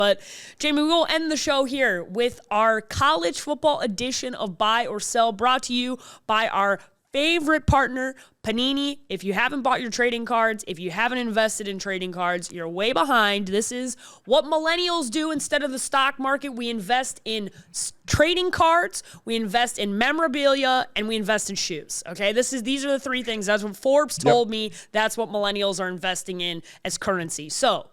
But Jaime, we will end the show here with our college football edition of Buy or Sell, brought to you by our favorite partner, Panini. If you haven't bought your trading cards, if you haven't invested in trading cards, you're way behind. This is what millennials do instead of the stock market. We invest in trading cards, we invest in memorabilia, and we invest in shoes. Okay, these are the three things. That's what Forbes told me. That's what millennials are investing in as currency. So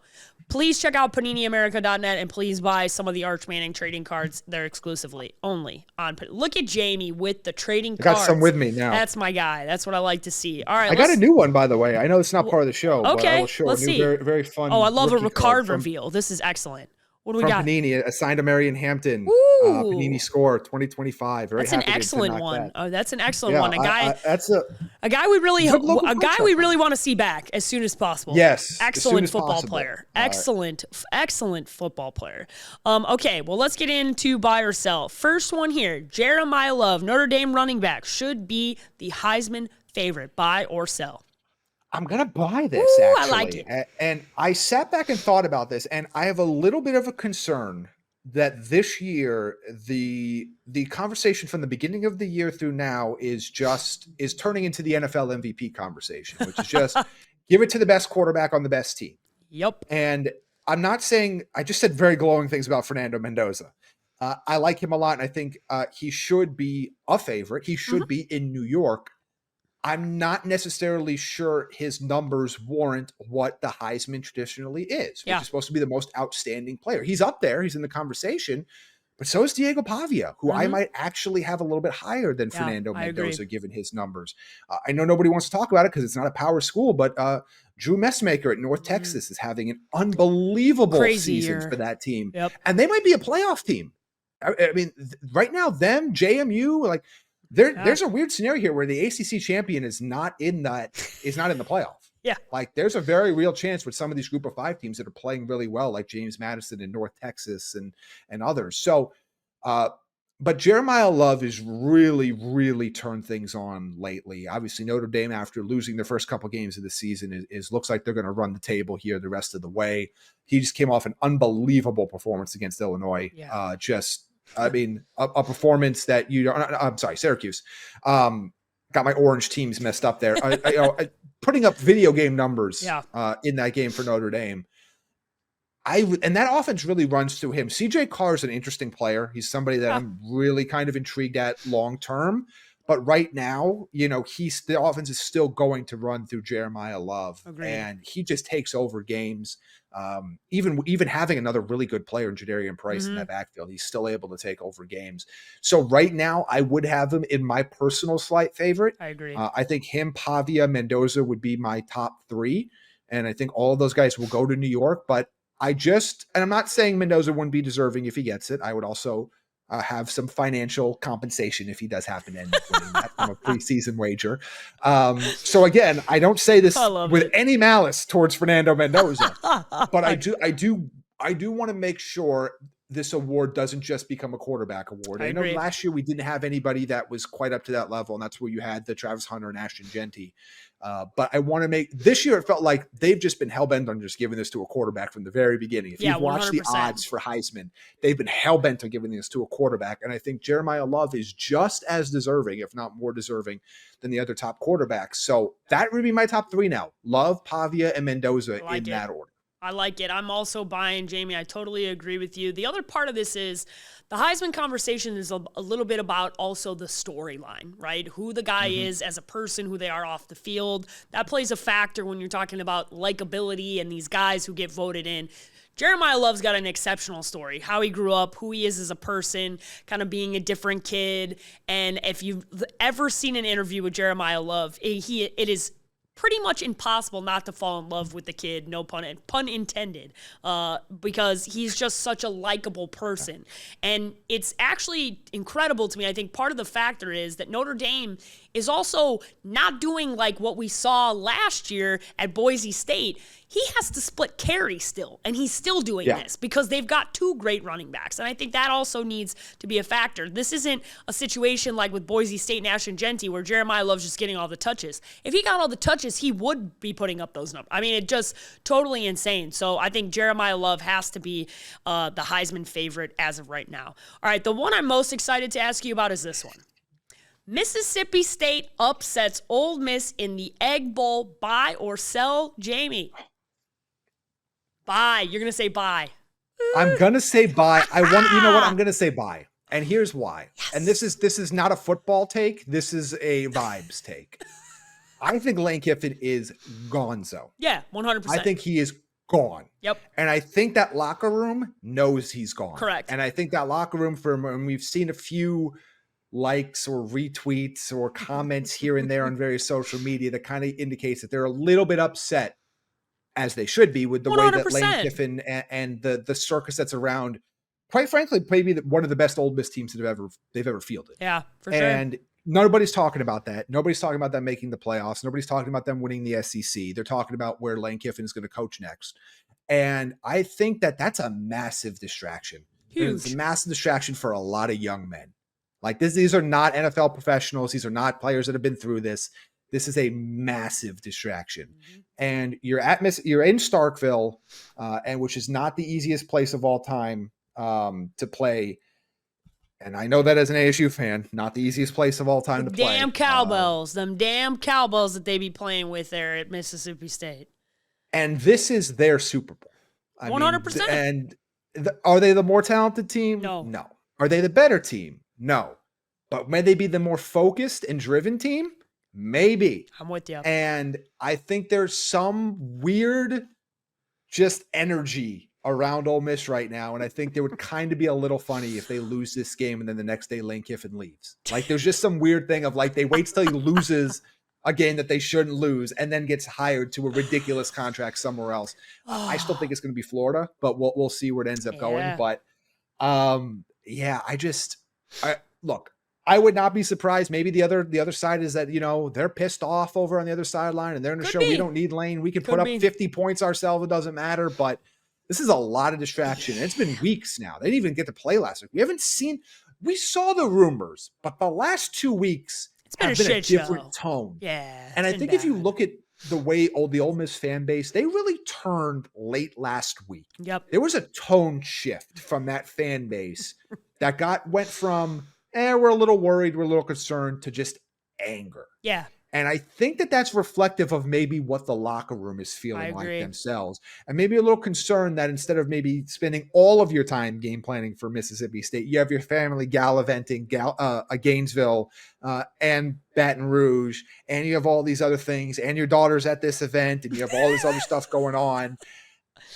please check out PaniniAmerica.net and please buy some of the Arch Manning trading cards. They're exclusively only on. Look at Jaime with the trading cards. I got some with me now. That's my guy. That's what I like to see. All right, I got a new one, by the way. I know it's not part of the show, but I will show let's a new, see. very, very fun. Oh, I love a card from reveal. This is excellent. What do we got? Panini, assigned to Marion Hampton. Panini Score 2025. Very that's an happy excellent to one. That. Oh, that's an excellent one. A guy we really want to see back as soon as possible. Yes, excellent football player. Excellent football player. Okay, well, let's get into buy or sell. First one here: Jeremiyah Love, Notre Dame running back, should be the Heisman favorite. Buy or sell? I'm going to buy this, actually. I like it. And I sat back and thought about this, and I have a little bit of a concern that this year, the conversation from the beginning of the year through now is turning into the NFL MVP conversation, which is just give it to the best quarterback on the best team. Yep. And I'm not saying – I just said very glowing things about Fernando Mendoza. I like him a lot, and I think he should be a favorite. He should be in New York. I'm not necessarily sure his numbers warrant what the Heisman traditionally is, which is supposed to be the most outstanding player. He's up there. He's in the conversation. But so is Diego Pavia, who I might actually have a little bit higher than Fernando Mendoza, given his numbers. I know nobody wants to talk about it because it's not a power school, but Drew Messmaker at North Texas is having an unbelievable season for that team. Yep. And they might be a playoff team. I mean, right now, JMU, like, there's a weird scenario here where the ACC champion is not in the playoff. Yeah. Like, there's a very real chance with some of these group of 5 teams that are playing really well, like James Madison in North Texas and others. So, but Jeremiyah Love has really, really turned things on lately. Obviously, Notre Dame, after losing their first couple games of the season, looks like they're going to run the table here the rest of the way. He just came off an unbelievable performance against Illinois. Yeah. I mean, a performance that I'm sorry, Syracuse. Got my orange teams messed up there. Putting up video game numbers in that game for Notre Dame. And that offense really runs through him. CJ Carr is an interesting player. He's somebody that I'm really kind of intrigued at long term. But right now, the offense is still going to run through Jeremiyah Love. Agreed. And he just takes over games. Even having another really good player in Jadarian Price in that backfield, he's still able to take over games. So right now, I would have him in my personal slight favorite. I agree. I think him, Pavia, Mendoza would be my top 3. And I think all of those guys will go to New York. But and I'm not saying Mendoza wouldn't be deserving if he gets it. I would also have some financial compensation if he does happen to end up winning that from a preseason wager. So again, I don't say this with any malice towards Fernando Mendoza, but I do want to make sure this award doesn't just become a quarterback award. I know last year we didn't have anybody that was quite up to that level, and that's where you had the Travis Hunter and Ashton Genty. But I want to this year, it felt like they've just been hell-bent on just giving this to a quarterback from the very beginning. If you've watched 100%. The odds for Heisman, they've been hell-bent on giving this to a quarterback. And I think Jeremiyah Love is just as deserving, if not more deserving, than the other top quarterbacks. So that would be my top 3 now. Love, Pavia, and Mendoza in that order. I like it. I'm also buying, Jaime. I totally agree with you. The other part of this is the Heisman conversation is a little bit about also the storyline, right? Who the guy is as a person, who they are off the field. That plays a factor when you're talking about likability and these guys who get voted in. Jeremiyah Love's got an exceptional story, how he grew up, who he is as a person, kind of being a different kid. And if you've ever seen an interview with Jeremiyah Love, it is pretty much impossible not to fall in love with the kid, no pun intended, because he's just such a likable person. And it's actually incredible to me. I think part of the factor is that Notre Dame is also not doing like what we saw last year at Boise State. He has to split carry still, and he's still doing this because they've got two great running backs. And I think that also needs to be a factor. This isn't a situation like with Boise State and Ashton Genty where Jeremiyah Love's just getting all the touches. If he got all the touches, he would be putting up those numbers. I mean, it's just totally insane. So I think Jeremiyah Love has to be the Heisman favorite as of right now. All right, the one I'm most excited to ask you about is this one. Mississippi State upsets Ole Miss in the Egg Bowl. Buy or sell, Jaime? Buy. You're going to say buy. I'm going to say buy. You know what? I'm going to say buy. And here's why. Yes. And this is not a football take. This is a vibes take. I think Lane Kiffin is gonzo. Yeah, 100%. I think he is gone. Yep. And I think that locker room knows he's gone. Correct. And I think that locker room and we've seen a few likes or retweets or comments here and there on various social media that kind of indicates that they're a little bit upset, as they should be, with the 100%. Way that Lane Kiffin and the circus that's around, quite frankly, maybe one of the best Ole Miss teams that they've ever fielded. Yeah, for sure. And nobody's talking about that. Nobody's talking about them making the playoffs. Nobody's talking about them winning the SEC. They're talking about where Lane Kiffin is going to coach next. And I think that that's a massive distraction. Huge. It's a massive distraction for a lot of young men. Like these are not NFL professionals. These are not players that have been through this. This is a massive distraction. Mm-hmm. And you're in Starkville, and which is not the easiest place of all time to play. And I know that as an ASU fan, not the easiest place of all time to play. Damn cowbells. Them damn cowbells that they be playing with there at Mississippi State. And this is their Super Bowl. 100%. And are they the more talented team? No. Are they the better team? No. But may they be the more focused and driven team? Maybe. I'm with you. And I think there's some weird just energy around Ole Miss right now. And I think there would kind of be a little funny if they lose this game and then the next day Lane Kiffin leaves. Like there's just some weird thing of like they wait till he loses a game that they shouldn't lose and then gets hired to a ridiculous contract somewhere else. I still think it's going to be Florida, but we'll see where it ends up going. But look, I would not be surprised. Maybe the other side is that, they're pissed off over on the other sideline and they're going to show we don't need Lane. We can put up 50 points ourselves. It doesn't matter. But this is a lot of distraction. It's been weeks now. They didn't even get to play last week. We saw the rumors, but the last 2 weeks it's been a different tone. Yeah. And I think if you look at the way the Ole Miss fan base, they really turned late last week. Yep. There was a tone shift from that fan base that went from, we're a little worried, we're a little concerned, to just anger. Yeah. And I think that that's reflective of maybe what the locker room is feeling like themselves. And maybe a little concern that instead of maybe spending all of your time game planning for Mississippi State, you have your family gallivanting Gainesville and Baton Rouge, and you have all these other things, and your daughter's at this event, and you have all this other stuff going on.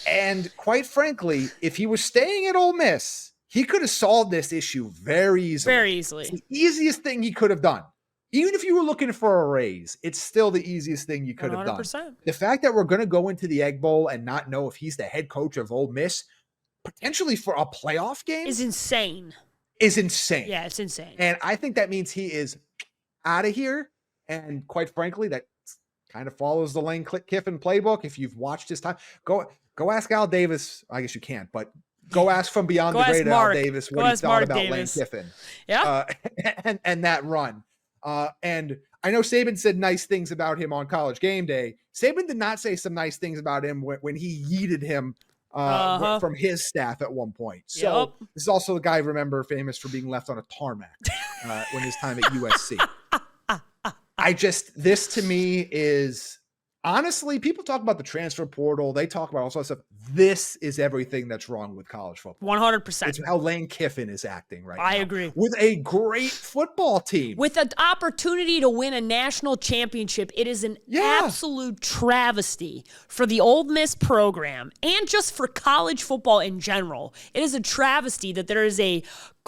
And quite frankly, if he was staying at Ole Miss, he could have solved this issue very easily. Very easily. It's the easiest thing he could have done. Even if you were looking for a raise, it's still the easiest thing you could have 100%. done. The fact that we're going to go into the Egg Bowl and not know if he's the head coach of Ole Miss, potentially for a playoff game, is insane. Yeah, it's insane. And I think that means he is out of here. And quite frankly, that kind of follows the Lane Kiffin playbook. If you've watched his time, go ask Al Davis. I guess you can't, but go ask from beyond the great Al Davis what he thought about Lane Kiffin. Yeah. And that run. And I know Saban said nice things about him on College Game Day. Saban did not say some nice things about him when he yeeted him from his staff at one point. So this is also the guy, remember, famous for being left on a tarmac when his time at USC. This to me is, honestly, people talk about the transfer portal. They talk about all sorts of stuff. This is everything that's wrong with college football. 100%. It's how Lane Kiffin is acting right now. I agree. With a great football team. With an opportunity to win a national championship, it is an absolute travesty for the Ole Miss program and just for college football in general. It is a travesty that there is a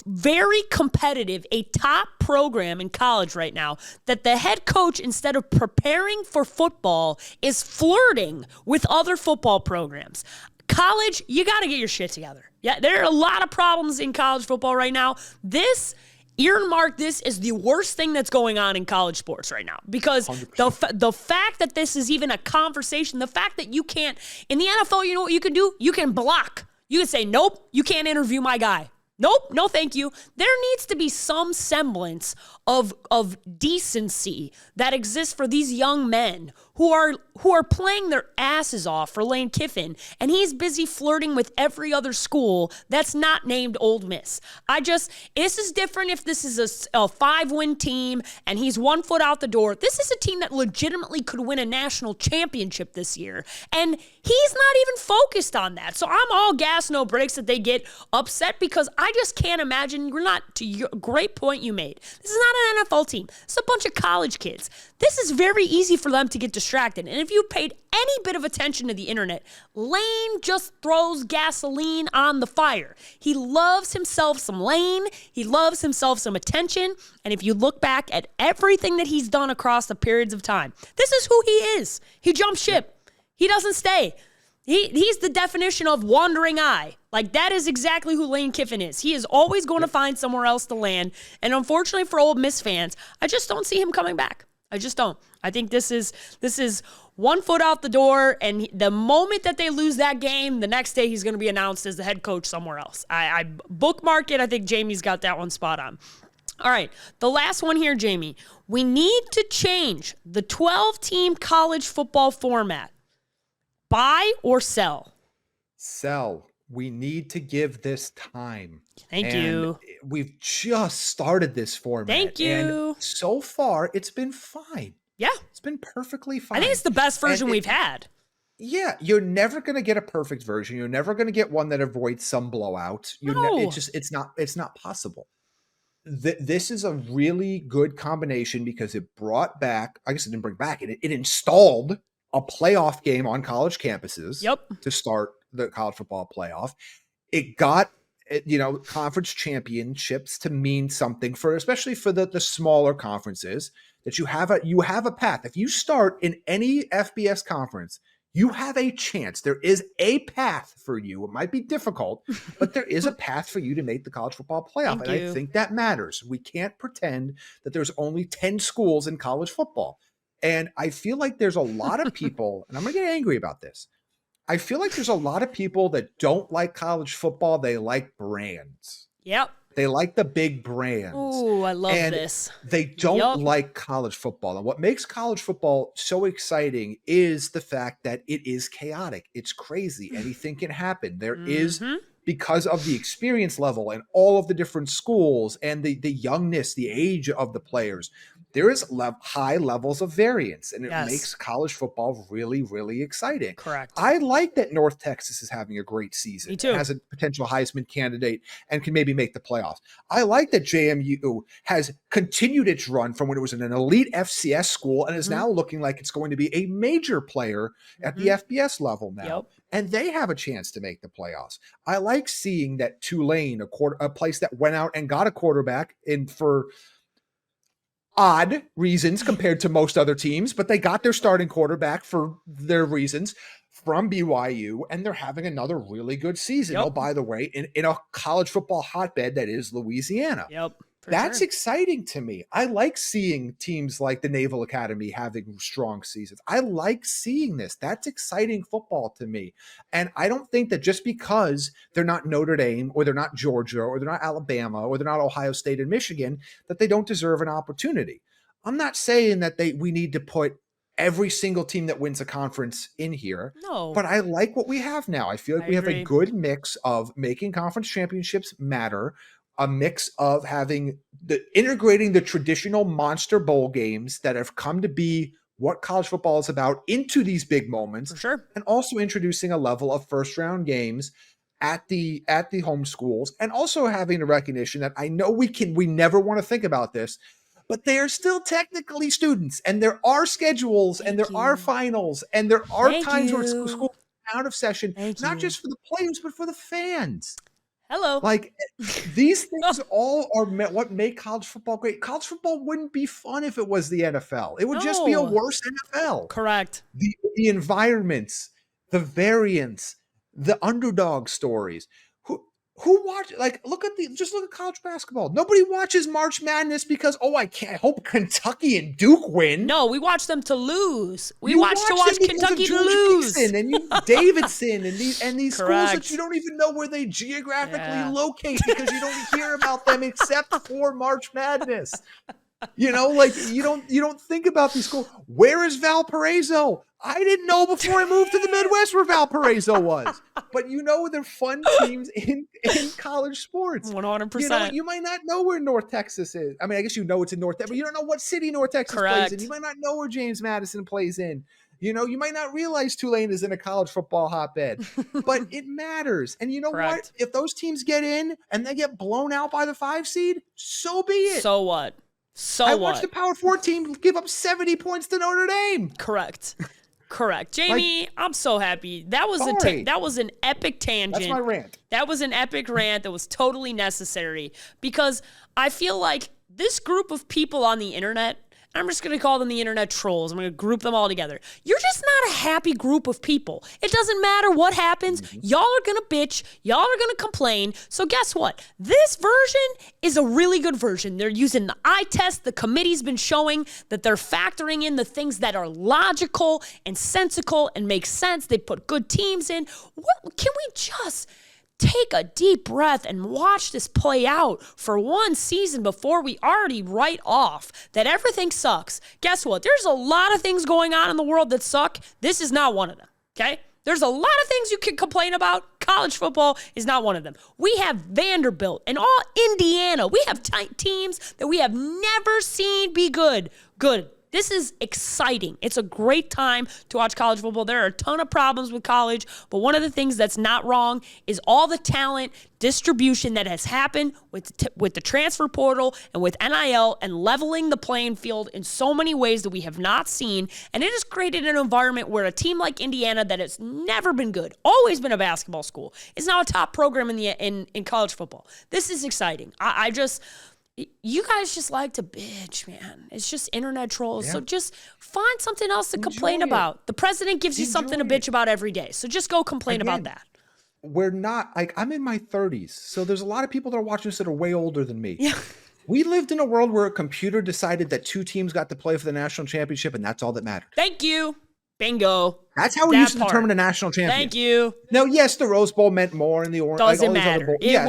very competitive, a top program in college right now, that the head coach, instead of preparing for football, is flirting with other football programs. College, you got to get your shit together. Yeah, there are a lot of problems in college football right now. This earmark this as the worst thing that's going on in college sports right now, because the fact that this is even a conversation, the fact that you can't, in the NFL, you know what you can do? You can block. You can say, nope, you can't interview my guy. Nope, no thank you. There needs to be some semblance of decency that exists for these young men who are playing their asses off for Lane Kiffin, and he's busy flirting with every other school that's not named Ole Miss. This is different if this is a 5-win team and he's 1 foot out the door. This is a team that legitimately could win a national championship this year, and he's not even focused on that. So I'm all gas, no brakes that they get upset, because I just can't imagine. Great point you made. This is not an NFL team. It's a bunch of college kids. This is very easy for them to get distracted. And if you paid any bit of attention to the internet, Lane just throws gasoline on the fire. He loves himself some Lane. He loves himself some attention. And if you look back at everything that he's done across the periods of time, this is who he is. He jumps ship. He doesn't stay. He's the definition of wandering eye. Like, that is exactly who Lane Kiffin is. He is always going to find somewhere else to land. And unfortunately for Ole Miss fans, I just don't see him coming back. I just don't. I think this is 1 foot out the door, and the moment that they lose that game, the next day he's going to be announced as the head coach somewhere else. I bookmarked it. I think Jamie's got that one spot on. All right, the last one here, Jamie. We need to change the 12-team college football format. Buy or sell? Sell. We need to give this time. Thank you. We've just started this format. Thank you. And so far, it's been fine. Yeah. It's been perfectly fine. I think it's the best version we've had. Yeah. You're never going to get a perfect version. You're never going to get one that avoids some blowout. It's not possible. This is a really good combination because it brought back, I guess it didn't bring back, it installed a playoff game on college campuses to start the college football playoff. It got, conference championships to mean something especially for the smaller conferences, that you have a path. If you start in any FBS conference, you have a chance. There is a path for you. It might be difficult, but there is a path for you to make the college football playoff. I think that matters. We can't pretend that there's only 10 schools in college football. And I feel like there's a lot of people, and I'm going to get angry about this. I feel like there's a lot of people that don't like college football. They like brands. Yep. They like the big brands. Ooh, I love this. They don't like college football. And what makes college football so exciting is the fact that it is chaotic. It's crazy. Anything can happen. There is, because of the experience level and all of the different schools and the youngness, the age of the players, there is high levels of variance, and it makes college football really, really exciting. Correct. I like that North Texas is having a great season. Me too. Has a potential Heisman candidate and can maybe make the playoffs. I like that JMU has continued its run from when it was an elite FCS school and is now looking like it's going to be a major player at the FBS level now. Yep. And they have a chance to make the playoffs. I like seeing that Tulane, a place that went out and got a quarterback for odd reasons compared to most other teams, but they got their starting quarterback for their reasons from BYU, and they're having another really good season. Oh, by the way, in a college football hotbed that is Louisiana. Yep. That's exciting to me. I like seeing teams like the Naval Academy having strong seasons. I like seeing this. That's exciting football to me. And I don't think that just because they're not Notre Dame or they're not Georgia or they're not Alabama or they're not Ohio State and Michigan, that they don't deserve an opportunity. I'm not saying that we need to put every single team that wins a conference in here. No. But I like what we have now. I feel like we have a good mix of making conference championships matter, a mix of integrating the traditional monster bowl games that have come to be what college football is about into these big moments. For sure. And also introducing a level of first round games at the home schools, and also having the recognition that I know we never want to think about this, but they are still technically students, and there are schedules and there are finals and there are times where schools are out of session, not just for the players, but for the fans. Hello. Like, these things all are what make college football great. College football wouldn't be fun if it was the NFL. It would just be a worse NFL. Correct. The environments, the variance, the underdog stories. look at college basketball. Nobody watches March Madness because, I hope Kentucky and Duke win. No, we watch them to lose. We watch Kentucky to lose. And Davidson and these schools that you don't even know where they geographically locate because you don't hear about them except for March Madness. You don't think about these schools. Where is Valparaiso? I didn't know before I moved to the Midwest where Valparaiso was. But they're fun teams in college sports. 100%. You might not know where North Texas is. I mean, I guess it's in North Texas, but you don't know what city North Texas plays in. You might not know where James Madison plays in. You might not realize Tulane is in a college football hotbed, but it matters. And what? If those teams get in and they get blown out by the 5 seed, so be it. So what? I watched the Power 4 team give up 70 points to Notre Dame. Correct. Jamie, I'm so happy. That was that was an epic tangent. That's my rant. That was an epic rant that was totally necessary because I feel like this group of people on the internet, I'm just going to call them the internet trolls. I'm going to group them all together. You're just not a happy group of people. It doesn't matter what happens. Y'all are going to bitch. Y'all are going to complain. So guess what? This version is a really good version. They're using the eye test. The committee's been showing that they're factoring in the things that are logical and sensical and make sense. They put good teams in. Can we just take a deep breath and watch this play out for one season before we already write off that everything sucks? Guess what? There's a lot of things going on in the world that suck. This is not one of them, okay? There's a lot of things you can complain about. College football is not one of them. We have Vanderbilt and all Indiana. We have teams that we have never seen be good. This is exciting. It's a great time to watch college football. There are a ton of problems with college, but one of the things that's not wrong is all the talent distribution that has happened with the transfer portal and with NIL and leveling the playing field in so many ways that we have not seen. And it has created an environment where a team like Indiana that has never been good, always been a basketball school, is now a top program in college football. This is exciting. You guys just like to bitch, man. It's just internet trolls. Yeah. So just find something else to complain about. The president gives you something to bitch about every day. So just go complain about that. We're not, I'm in my 30s. So there's a lot of people that are watching this that are way older than me. Yeah. We lived in a world where a computer decided that 2 teams got to play for the national championship, and that's all that mattered. Thank you. Bingo. That's how we used to determine a national champion. Thank you. Now, yes, the Rose Bowl meant more, and the Orange doesn't matter. It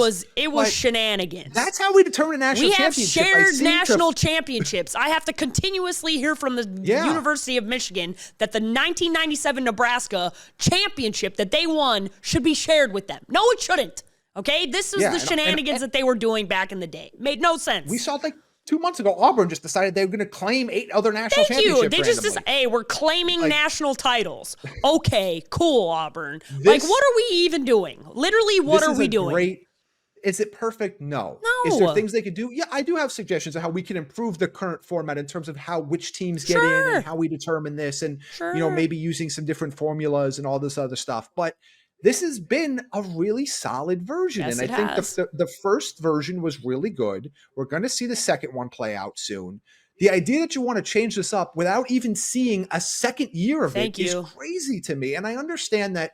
was shenanigans. That's how we determine a national championship. We have shared national championships. I have to continuously hear from the University of Michigan that the 1997 Nebraska championship that they won should be shared with them. No, it shouldn't. Okay, this was the shenanigans that they were doing back in the day. Made no sense. We saw 2 months ago, Auburn just decided they were going to claim 8 other national championships. Thank you. They just decided, hey, we're claiming national titles. Okay, cool, Auburn. What are we even doing? Literally, what are we doing? Is it perfect? No. Is there things they could do? Yeah, I do have suggestions of how we can improve the current format in terms of which teams get in and how we determine this, and maybe using some different formulas and all this other stuff. But this has been a really solid version. Yes, and I think the first version was really good. We're going to see the second one play out soon. The idea that you want to change this up without even seeing a second year of it is crazy to me. And I understand that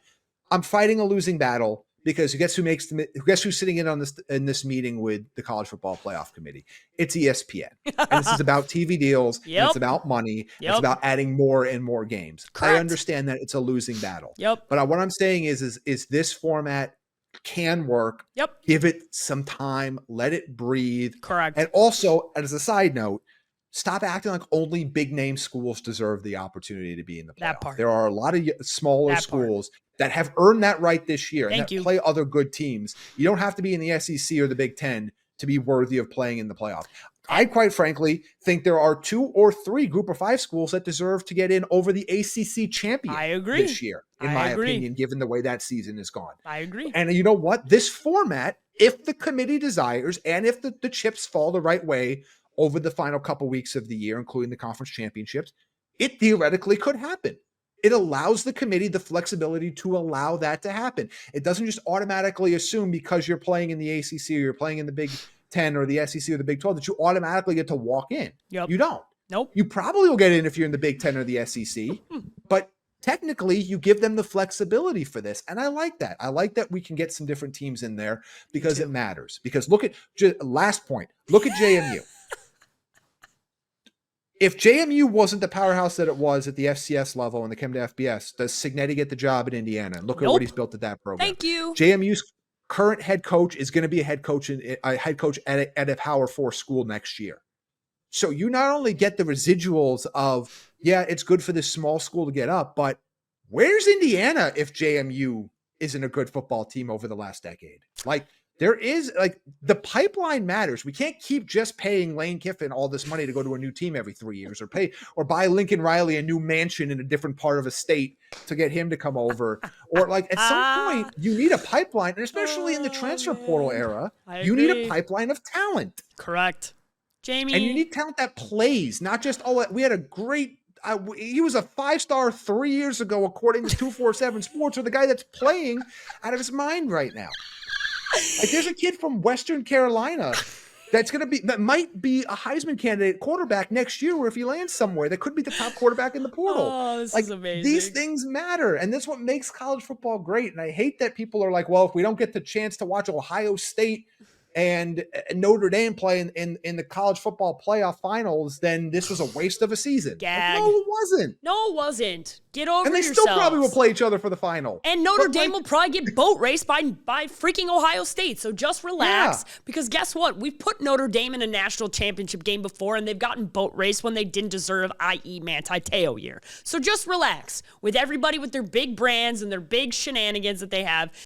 I'm fighting a losing battle because guess who's sitting in this meeting with the College Football Playoff Committee? It's ESPN. And this is about TV deals. And it's about money. It's about adding more and more games. Correct. I understand that it's a losing battle. Yep. But what I'm saying is this format can work. Yep. Give it some time. Let it breathe. Correct. And also, as a side note, stop acting like only big name schools deserve the opportunity to be in the playoff. That part. There are a lot of smaller schools that have earned that right this year and play other good teams. You don't have to be in the SEC or the Big Ten to be worthy of playing in the playoff. I quite frankly think there are 2 or 3 Group of 5 schools that deserve to get in over the ACC champion this year, in my opinion, given the way that season is gone. I agree. And you know what? This format, if the committee desires and if the chips fall the right way over the final couple weeks of the year, including the conference championships, it theoretically could happen. It allows the committee the flexibility to allow that to happen. It doesn't just automatically assume because you're playing in the ACC or you're playing in the Big 10 or the SEC or the Big 12 that you automatically get to walk in. Yep. You don't. Nope. You probably will get in if you're in the Big 10 or the SEC, but technically you give them the flexibility for this. And I like that. I like that we can get some different teams in there because it matters. Because look at, last point, look at JMU. If JMU wasn't the powerhouse that it was at the FCS level and they came to FBS, does Signetti get the job at Indiana? And look at what he's built at that program. Thank you. JMU's current head coach is going to be a head coach at a Power 4 school next year. So you not only get the residuals of, yeah, it's good for this small school to get up, but where's Indiana if JMU isn't a good football team over the last decade? Like, there is, like, the pipeline matters. We can't keep just paying Lane Kiffin all this money to go to a new team every 3 years, or buy Lincoln Riley a new mansion in a different part of a state to get him to come over. Or, like, at some point you need a pipeline, and especially in the transfer portal era, you need a pipeline of talent. Correct. Jamie. And you need talent that plays, not just, we had a great, he was a 5-star 3 years ago, according to 247 Sports, or the guy that's playing out of his mind right now. Like, there's a kid from Western Carolina that might be a Heisman candidate quarterback next year, or if he lands somewhere, that could be the top quarterback in the portal. Oh, this is amazing. These things matter, and that's what makes college football great. And I hate that people are like, well, if we don't get the chance to watch Ohio State and Notre Dame play in the college football playoff finals, then this was a waste of a season. Gag. Like, no, it wasn't. No, it wasn't. Get over yourselves. And they still probably will play each other for the final. And Notre Dame will probably get boat raced by freaking Ohio State. So just relax. Yeah. Because guess what? We've put Notre Dame in a national championship game before, and they've gotten boat raced when they didn't deserve, i.e. Manti Te'o year. So just relax with everybody with their big brands and their big shenanigans that they have.